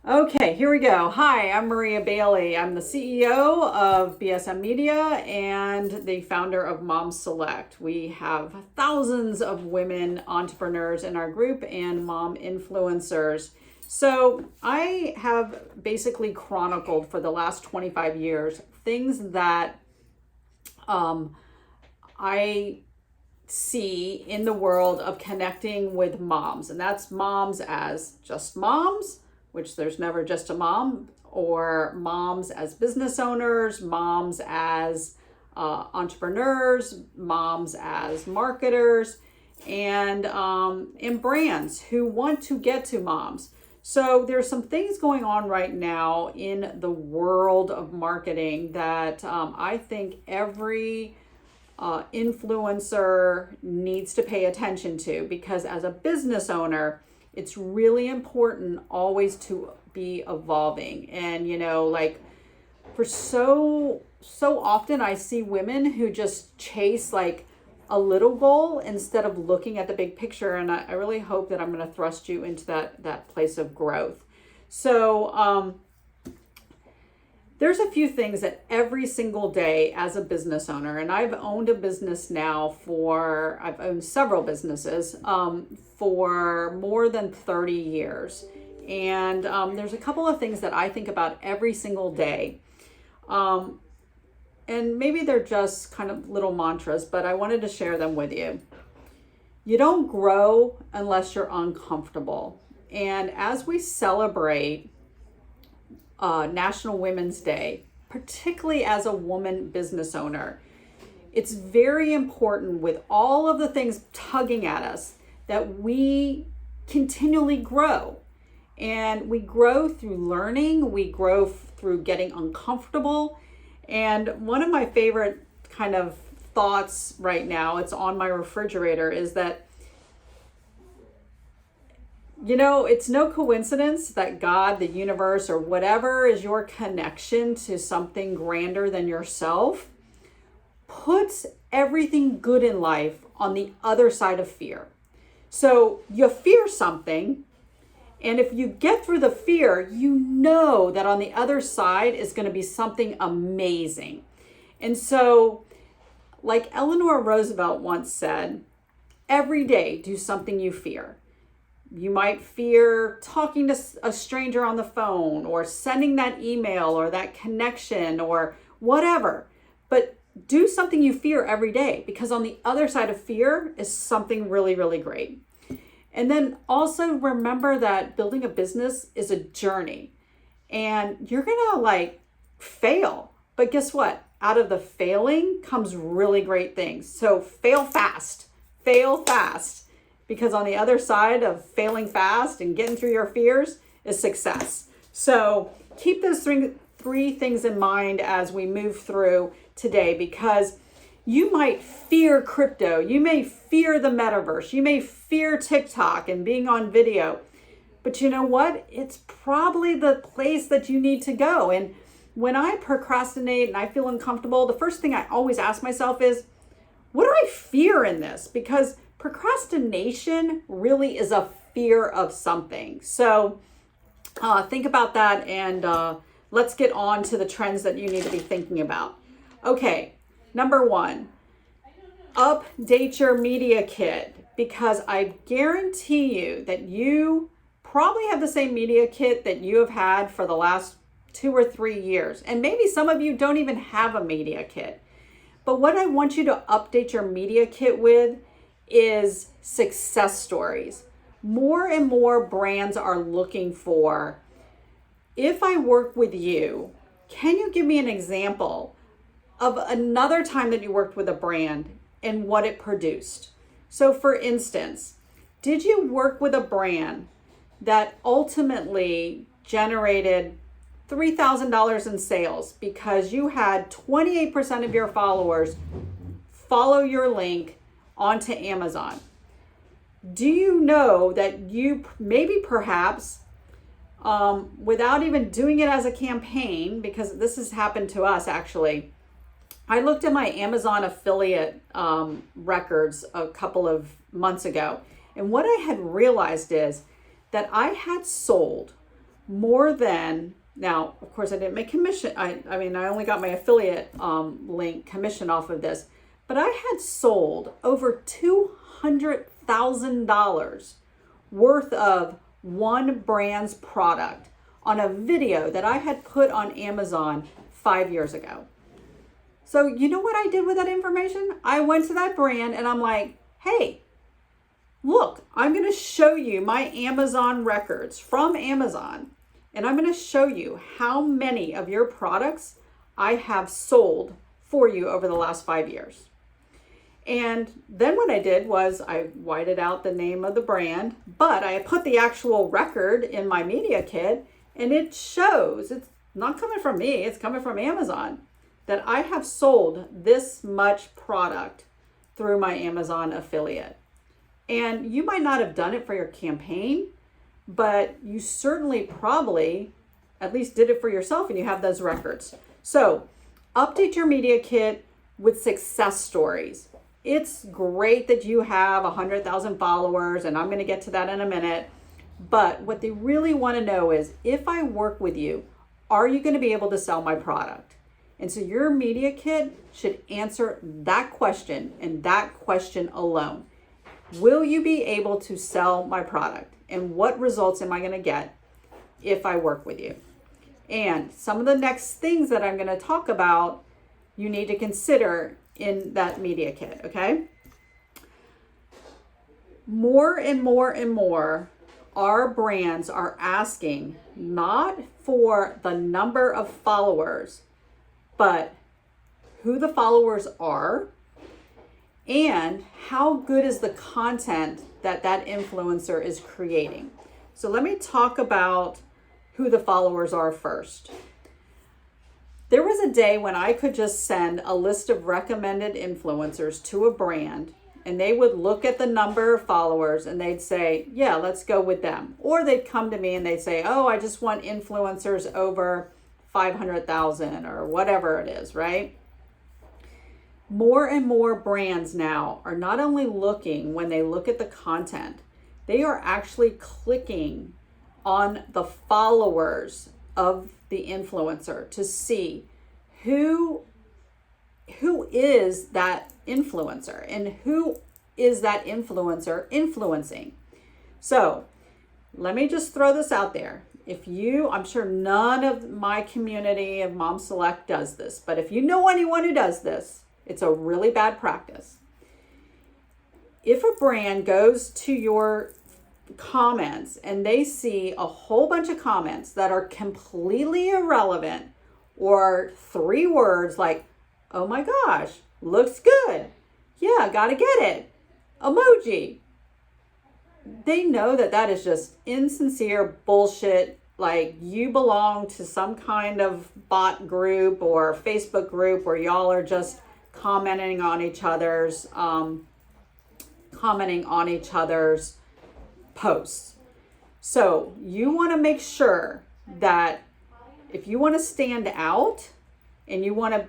Okay, here we go. Hi, I'm Maria Bailey. I'm the CEO of BSM Media and the founder of Mom Select. We have thousands of women entrepreneurs in our group and mom influencers. So I have basically chronicled for the last 25 years things that I see in the world of connecting with moms. And that's moms as just moms, which there's never just a mom, or moms as business owners, moms as entrepreneurs, moms as marketers, and brands who want to get to moms. So there's some things going on right now in the world of marketing that I think every influencer needs to pay attention to, because as a business owner, it's really important always to be evolving. And like for so often I see women who just chase like a little goal instead of looking at the big picture. And I really hope that I'm going to thrust you into that place of growth. So there's a few things that every single day as a business owner, and I've owned a business now I've owned several businesses for more than 30 years. And there's a couple of things that I think about every single day. And maybe they're just kind of little mantras, but I wanted to share them with you. You don't grow unless you're uncomfortable. And as we celebrate National Women's Day, particularly as a woman business owner, it's very important, with all of the things tugging at us, that we continually grow. And we grow through learning, we grow through getting uncomfortable. And one of my favorite kind of thoughts right now, it's on my refrigerator, is that it's no coincidence that God, the universe, or whatever is your connection to something grander than yourself, puts everything good in life on the other side of fear. So you fear something, and if you get through the fear, you know that on the other side is going to be something amazing. And so, like Eleanor Roosevelt once said, every day do something you fear. You might fear talking to a stranger on the phone, or sending that email, or that connection, or whatever. But do something you fear every day, because on the other side of fear is something really, really great. And then also remember that building a business is a journey, and you're going to fail. But guess what? Out of the failing comes really great things. So fail fast, because on the other side of failing fast and getting through your fears is success. So keep those three things in mind as we move through today, because you might fear crypto, you may fear the metaverse, you may fear TikTok and being on video, but you know what? It's probably the place that you need to go. And when I procrastinate and I feel uncomfortable, the first thing I always ask myself is, what do I fear in this? Because procrastination really is a fear of something. So think about that, and let's get on to the trends that you need to be thinking about. Okay, number one, update your media kit, because I guarantee you that you probably have the same media kit that you have had for the last 2 or 3 years. And maybe some of you don't even have a media kit. But what I want you to update your media kit with is success stories. More and more brands are looking for, if I work with you, can you give me an example of another time that you worked with a brand and what it produced? So for instance, did you work with a brand that ultimately generated $3,000 in sales because you had 28% of your followers follow your link onto Amazon? Do you know that you perhaps, without even doing it as a campaign, because this has happened to us actually, I looked at my Amazon affiliate records a couple of months ago, and what I had realized is that I had sold more than, now, of course, I didn't make commission. I mean, I only got my affiliate link commission off of this, but I had sold over $200,000 worth of one brand's product on a video that I had put on Amazon 5 years ago. So you know what I did with that information? I went to that brand and I'm like, hey, look, I'm going to show you my Amazon records from Amazon, and I'm going to show you how many of your products I have sold for you over the last 5 years. And then what I did was I whited out the name of the brand, but I put the actual record in my media kit, and it shows, it's not coming from me, it's coming from Amazon, that I have sold this much product through my Amazon affiliate. And you might not have done it for your campaign, but you certainly probably at least did it for yourself and you have those records. So update your media kit with success stories. It's great that you have 100,000 followers, and I'm going to get to that in a minute. But what they really want to know is, if I work with you, are you going to be able to sell my product? And so your media kit should answer that question and that question alone. Will you be able to sell my product? And what results am I going to get if I work with you? And some of the next things that I'm going to talk about, you need to consider in that media kit, okay? More and more and more, our brands are asking not for the number of followers, but who the followers are and how good is the content that that influencer is creating. So let me talk about who the followers are first. There was a day when I could just send a list of recommended influencers to a brand, and they would look at the number of followers and they'd say, yeah, let's go with them. Or they'd come to me and they'd say, oh, I just want influencers over 500,000 or whatever it is, right? More and more brands now are not only looking, when they look at the content, they are actually clicking on the followers of the influencer to see who is that influencer and who is that influencer influencing. So let me just throw this out there. I'm sure none of my community of Mom Select does this, but if you know anyone who does this, it's a really bad practice. If a brand goes to your comments and they see a whole bunch of comments that are completely irrelevant, or 3 words like, oh my gosh, looks good, yeah, gotta get it, emoji, they know that that is just insincere bullshit. Like, you belong to some kind of bot group or Facebook group where y'all are just commenting on each other's posts. So you want to make sure that if you want to stand out and you want to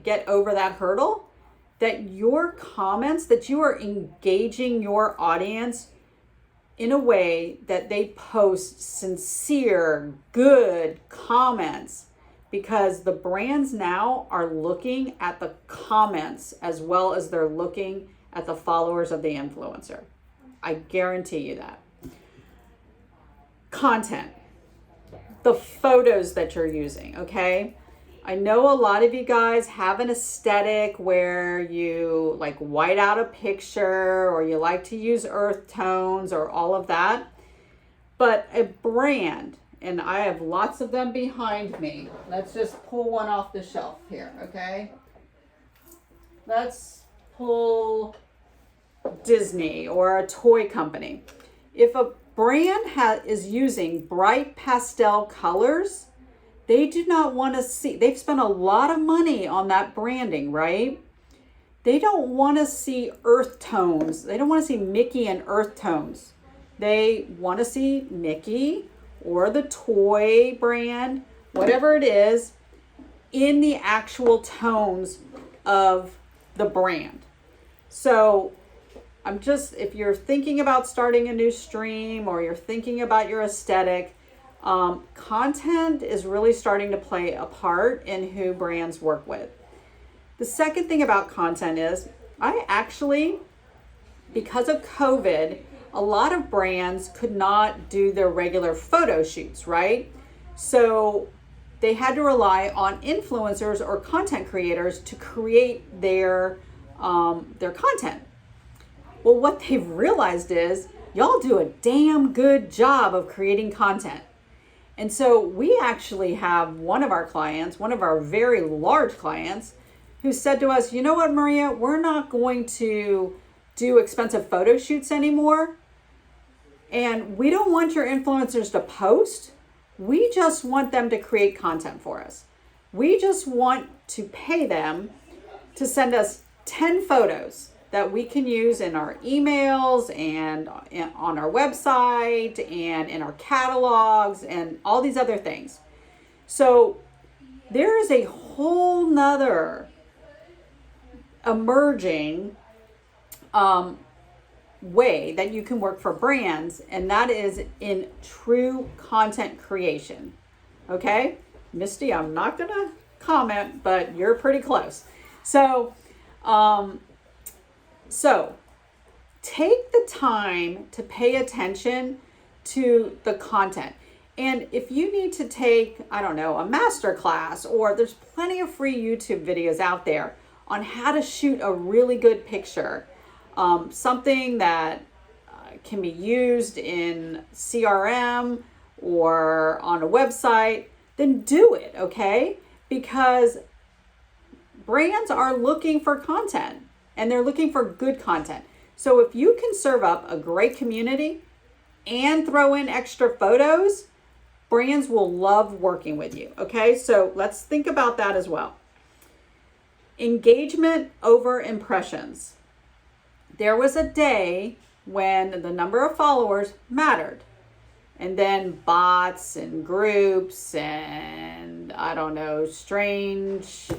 get over that hurdle, that your comments, that you are engaging your audience in a way that they post sincere, good comments, because the brands now are looking at the comments as well as they're looking at the followers of the influencer. I guarantee you that. Content, the photos that you're using, okay? I know a lot of you guys have an aesthetic where you white out a picture, or you like to use earth tones or all of that. But a brand, and I have lots of them behind me. Let's just pull one off the shelf here, okay? Let's pull Disney or a toy company. If a brand is using bright pastel colors, they do not want to see, they've spent a lot of money on that branding, right? They don't want to see earth tones. They don't want to see Mickey and earth tones. They want to see Mickey or the toy brand, whatever it is, in the actual tones of the brand. So if you're thinking about starting a new stream or you're thinking about your aesthetic, Content is really starting to play a part in who brands work with. The second thing about content is I actually, because of COVID, a lot of brands could not do their regular photo shoots, right? So they had to rely on influencers or content creators to create their content. Well, what they've realized is y'all do a damn good job of creating content. And so we actually have one of our clients, one of our very large clients, who said to us, you know what, Maria, we're not going to do expensive photo shoots anymore. And we don't want your influencers to post. We just want them to create content for us. We just want to pay them to send us 10 photos that we can use in our emails and on our website and in our catalogs and all these other things. So there is a whole nother emerging way that you can work for brands, and that is in true content creation. Okay, Misty, I'm not gonna comment, but you're pretty close. So take the time to pay attention to the content. And if you need to take, I don't know, a master class, or there's plenty of free YouTube videos out there on how to shoot a really good picture, something that can be used in CRM or on a website, then do it, okay? Because brands are looking for content, and they're looking for good content. So if you can serve up a great community and throw in extra photos, brands will love working with you, okay? So let's think about that as well. Engagement over impressions. There was a day when the number of followers mattered. And then bots and groups and, I don't know, strange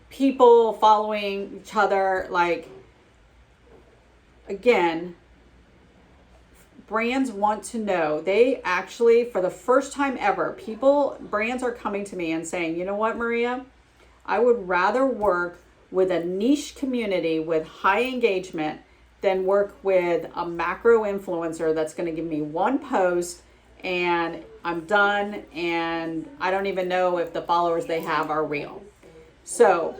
people following each other. Like, again, brands want to know. They actually, for the first time ever, brands are coming to me and saying, you know what, Maria? I would rather work with a niche community with high engagement than work with a macro influencer that's going to give me one post and I'm done and I don't even know if the followers they have are real. So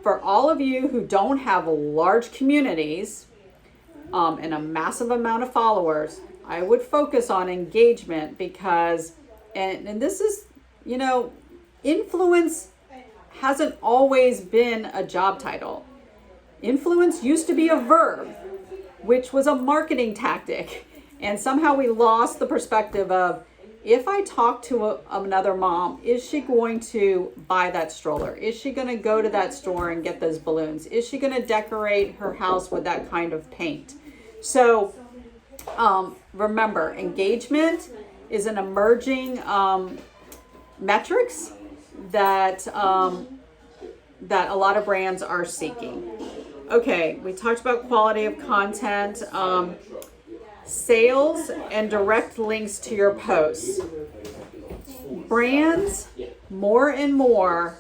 for all of you who don't have large communities and a massive amount of followers, I would focus on engagement because, and this is, you know, influence hasn't always been a job title. Influence used to be a verb, which was a marketing tactic. And somehow we lost the perspective of, if I talk to another mom, is she going to buy that stroller? Is she going to go to that store and get those balloons? Is she going to decorate her house with that kind of paint? So remember, engagement is an emerging metrics that that a lot of brands are seeking. Okay, we talked about quality of content, sales, and direct links to your posts. Brands more and more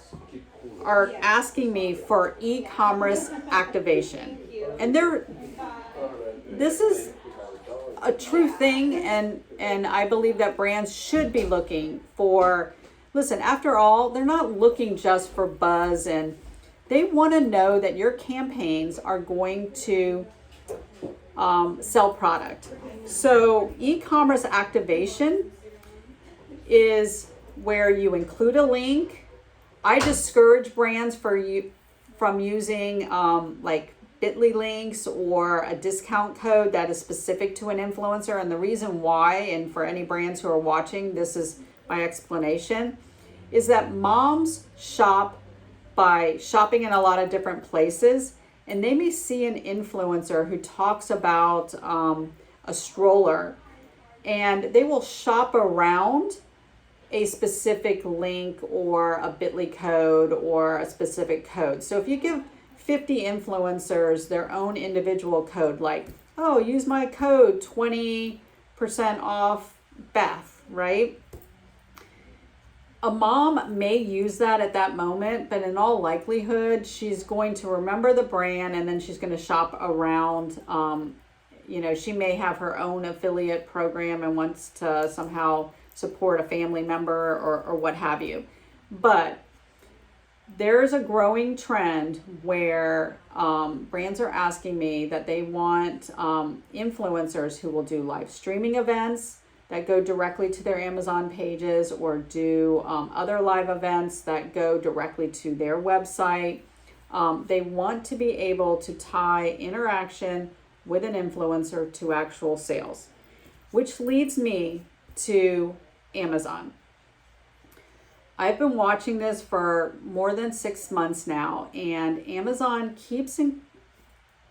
are asking me for e-commerce activation. And this is a true thing, and I believe that brands should be looking for, listen, after all, they're not looking just for buzz, and they want to know that your campaigns are going to sell product. So e-commerce activation is where you include a link. I discourage brands from using like Bitly links or a discount code that is specific to an influencer. And the reason why, and for any brands who are watching, this is my explanation, is that moms shop by shopping in a lot of different places, and they may see an influencer who talks about a stroller, and they will shop around a specific link or a Bitly code or a specific code. So if you give 50 influencers their own individual code, like, oh, use my code 20% off bath right? A mom may use that at that moment, but in all likelihood, she's going to remember the brand and then she's going to shop around. She may have her own affiliate program and wants to somehow support a family member or what have you. But there's a growing trend where brands are asking me that they want influencers who will do live streaming events that go directly to their Amazon pages, or do other live events that go directly to their website. They want to be able to tie interaction with an influencer to actual sales, which leads me to Amazon. I've been watching this for more than 6 months now, and Amazon keeps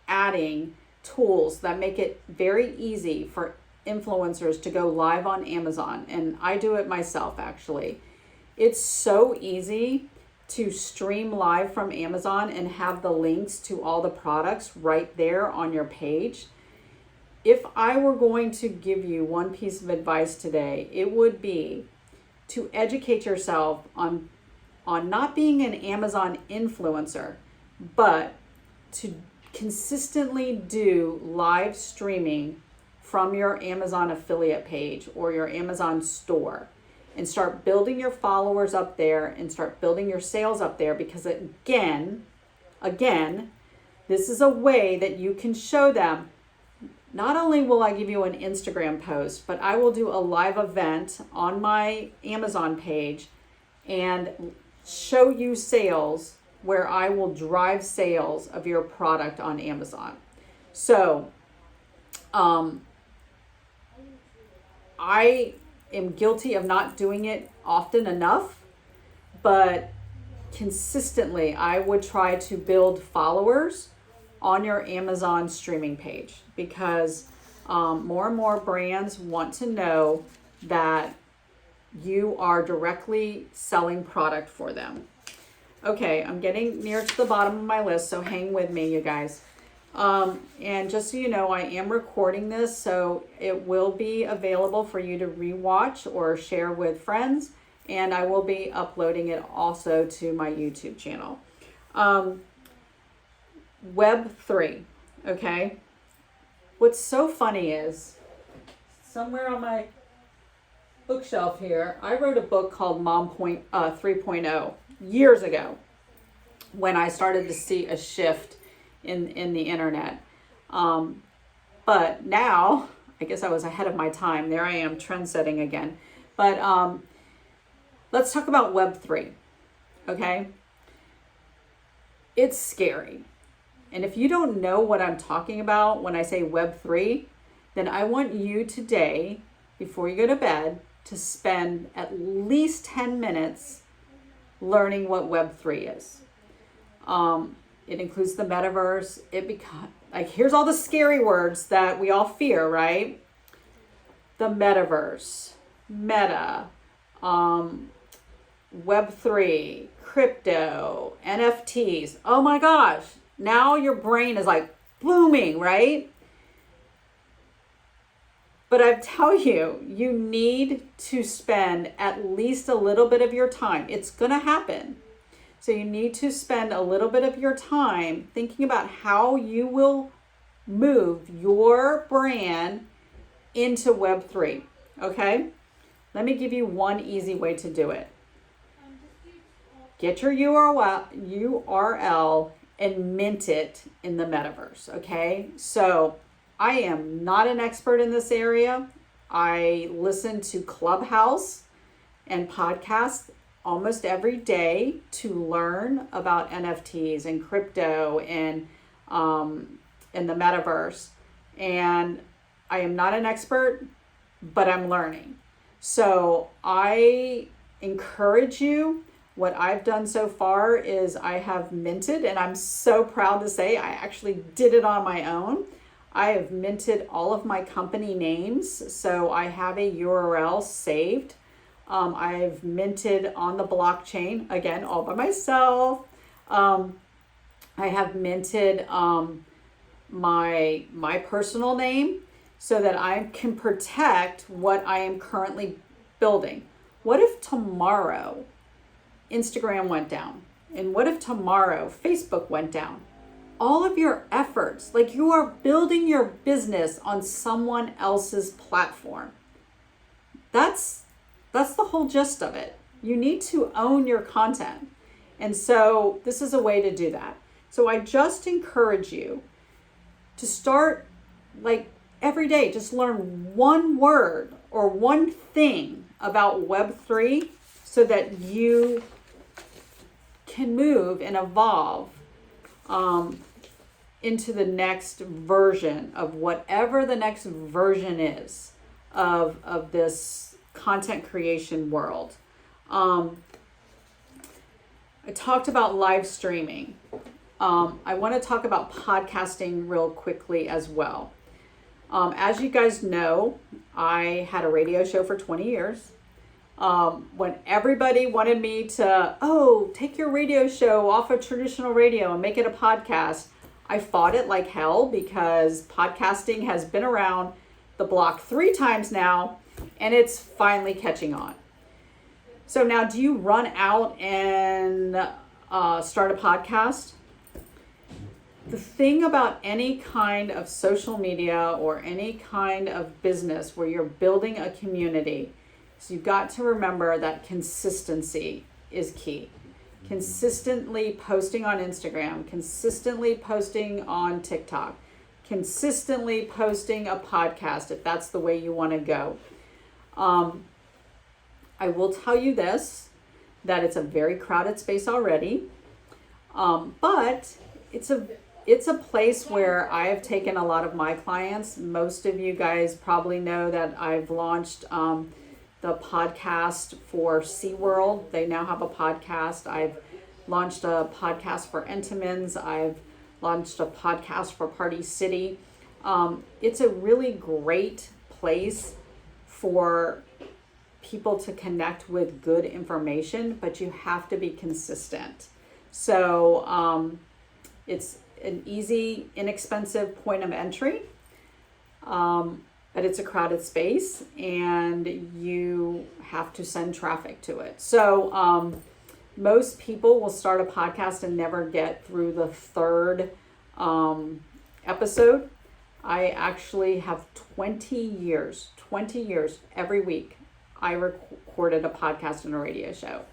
adding tools that make it very easy for influencers to go live on Amazon. And I do it myself, actually. It's so easy to stream live from Amazon and have the links to all the products right there on your page. If I were going to give you one piece of advice today, it would be to educate yourself on not being an Amazon influencer, but to consistently do live streaming from your Amazon affiliate page or your Amazon store, and start building your followers up there and start building your sales up there. Because again, this is a way that you can show them, not only will I give you an Instagram post, but I will do a live event on my Amazon page and show you sales where I will drive sales of your product on Amazon. So, I am guilty of not doing it often enough, but consistently I would try to build followers on your Amazon streaming page, because more and more brands want to know that you are directly selling product for them. Okay, I'm getting near to the bottom of my list, so hang with me, you guys. And just so you know, I am recording this, so it will be available for you to rewatch or share with friends, and I will be uploading it also to my YouTube channel. Web3, okay? What's so funny is, somewhere on my bookshelf here, I wrote a book called Mom 3.0 years ago, when I started to see a shift in the internet. But now, I guess I was ahead of my time. There I am, trend setting again. But let's talk about Web3, okay? It's scary. And if you don't know what I'm talking about when I say Web3, then I want you today, before you go to bed, to spend at least 10 minutes learning what Web3 is. It includes the metaverse. Here's all the scary words that we all fear, right? The metaverse, Meta, Web3, crypto, NFTs. Oh my gosh. Now your brain is like booming, right? But I tell you, you need to spend at least a little bit of your time. It's going to happen. So you need to spend a little bit of your time thinking about how you will move your brand into Web3, okay? Let me give you one easy way to do it. Get your URL and mint it in the metaverse, okay? So I am not an expert in this area. I listen to Clubhouse and podcasts almost every day to learn about NFTs and crypto and the metaverse. And I am not an expert, but I'm learning. So I encourage you. What I've done so far is I have minted, and I'm so proud to say I actually did it on my own. I have minted all of my company names, so I have a URL saved. I've minted on the blockchain, again, all by myself. I have minted my personal name so that I can protect what I am currently building. What if tomorrow Instagram went down? And what if tomorrow Facebook went down? All of your efforts, like you are building your business on someone else's platform. That's the whole gist of it. You need to own your content. And so this is a way to do that. So I just encourage you to start, like, every day, just learn one word or one thing about Web3 so that you can move and evolve into the next version of whatever the next version is of this content creation world. I talked about live streaming. I want to talk about podcasting real quickly as well. As you guys know, I had a radio show for 20 years. When everybody wanted me to, take your radio show off of traditional radio and make it a podcast, I fought it like hell because podcasting has been around the block 3 times now, and it's finally catching on. So now, do you run out and start a podcast? The thing about any kind of social media or any kind of business where you're building a community, so you've got to remember that consistency is key. Consistently posting on Instagram, consistently posting on TikTok, consistently posting a podcast if that's the way you want to go. I will tell you this, that it's a very crowded space already, but it's a place where I have taken a lot of my clients. Most of you guys probably know that I've launched the podcast for SeaWorld. They now have a podcast. I've launched a podcast for Entenmann's. I've launched a podcast for Party City. It's a really great place for people to connect with good information, but you have to be consistent. So it's an easy, inexpensive point of entry, but it's a crowded space and you have to send traffic to it. So most people will start a podcast and never get through the 3rd episode. I actually have 20 years every week. I recorded a podcast and a radio show.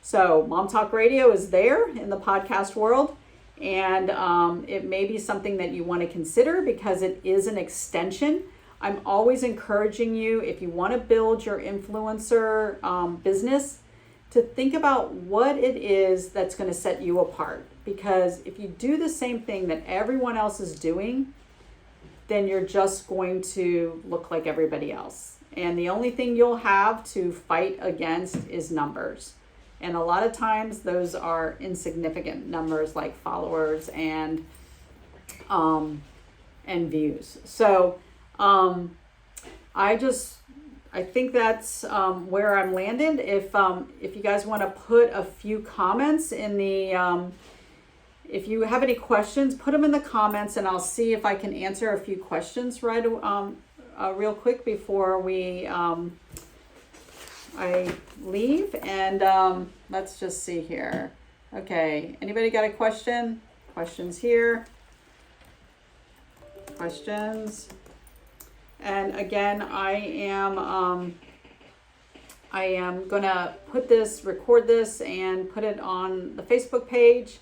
So Mom Talk Radio is there in the podcast world. And it may be something that you want to consider because it is an extension. I'm always encouraging you, if you want to build your influencer business, to think about what it is that's going to set you apart. Because if you do the same thing that everyone else is doing, then you're just going to look like everybody else. And the only thing you'll have to fight against is numbers. And a lot of times those are insignificant numbers like followers and views. So I think that's where I'm landed. If you guys want to put a few comments in the, if you have any questions, put them in the comments and I'll see if I can answer a few questions real quick before I leave. And let's just see here. Okay, anybody got a question? Questions here? Questions? And again, I am gonna record this and put it on the Facebook page.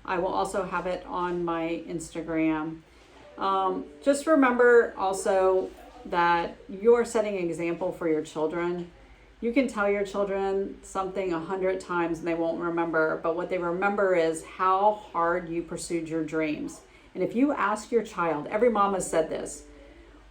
I will also have it on my Instagram. Just remember also that you're setting an example for your children. You can tell your children something 100 times and they won't remember, but what they remember is how hard you pursued your dreams. And if you ask your child, every mom has said this,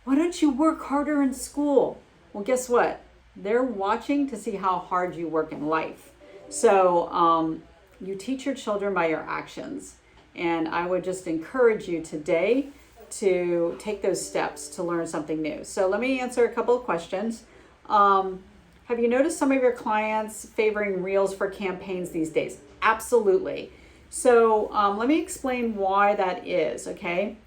why don't you work harder in school? Well, guess what? They're watching to see how hard you work in life. So you teach your children by your actions. And I would just encourage you today to take those steps to learn something new. So let me answer a couple of questions. Have you noticed some of your clients favoring Reels for campaigns these days? Absolutely. So let me explain why that is, okay?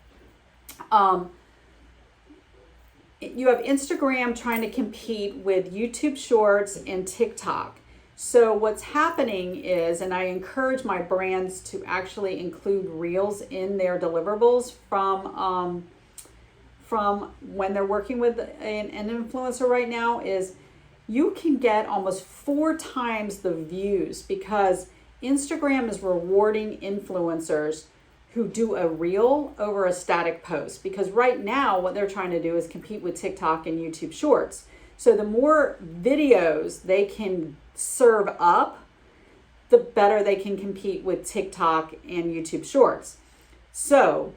you have Instagram trying to compete with YouTube Shorts and TikTok. So what's happening is, and I encourage my brands to actually include Reels in their deliverables from when they're working with an influencer right now, is you can get almost 4 times the views because Instagram is rewarding influencers who do a reel over a static post, because right now what they're trying to do is compete with TikTok and YouTube Shorts. So the more videos they can serve up, the better they can compete with TikTok and YouTube Shorts. So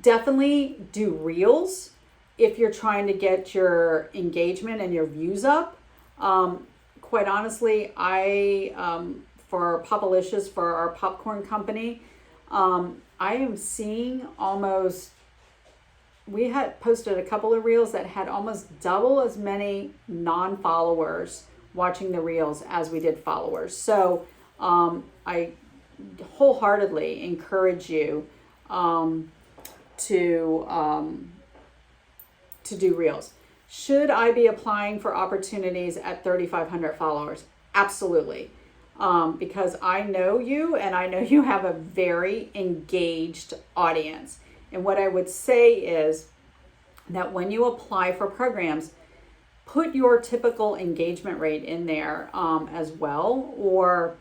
definitely do reels if you're trying to get your engagement and your views up. Quite honestly, for Popalicious, for our popcorn company, I am seeing almost, we had posted a couple of reels that had almost double as many non-followers watching the reels as we did followers. So I wholeheartedly encourage you to do reels. Should I be applying for opportunities at 3,500 followers? Absolutely. Because I know you and I know you have a very engaged audience. And what I would say is that when you apply for programs, put your typical engagement rate in there as well, or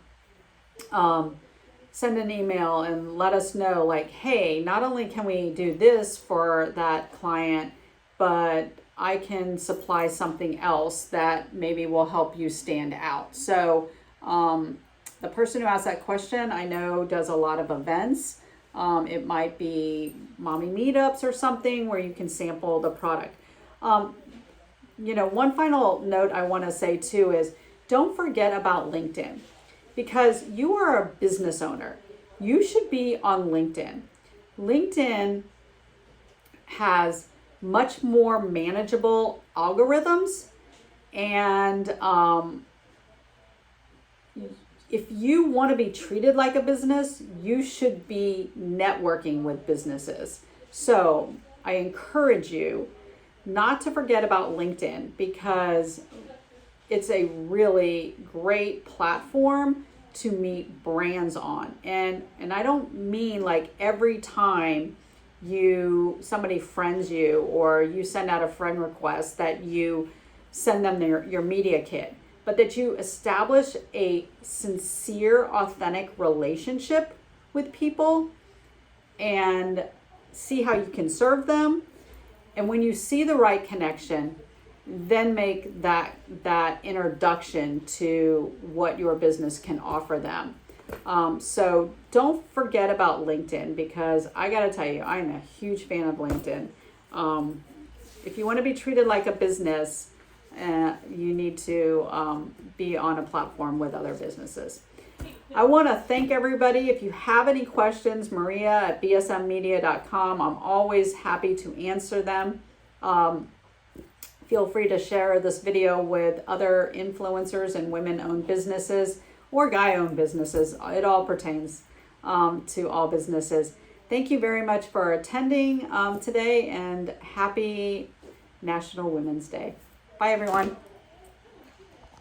send an email and let us know, like, hey, not only can we do this for that client, but I can supply something else that maybe will help you stand out. So the person who asked that question, I know, does a lot of events. It might be mommy meetups or something where you can sample the product. One final note I want to say too is don't forget about LinkedIn, because you are a business owner. You should be on LinkedIn. LinkedIn has much more manageable algorithms, and if you want to be treated like a business, you should be networking with businesses. So I encourage you not to forget about LinkedIn, because it's a really great platform to meet brands on. And I don't mean like every time somebody friends you or you send out a friend request that you send them your media kit, but that you establish a sincere, authentic relationship with people and see how you can serve them. And when you see the right connection, then make that introduction to what your business can offer them. So don't forget about LinkedIn, because I got to tell you, I'm a huge fan of LinkedIn. If you want to be treated like a business, you need to be on a platform with other businesses. I want to thank everybody. If you have any questions, Maria@bsmmedia.com. I'm always happy to answer them. Feel free to share this video with other influencers and women-owned businesses or guy-owned businesses. It all pertains to all businesses. Thank you very much for attending today, and happy National Women's Day. Bye, everyone.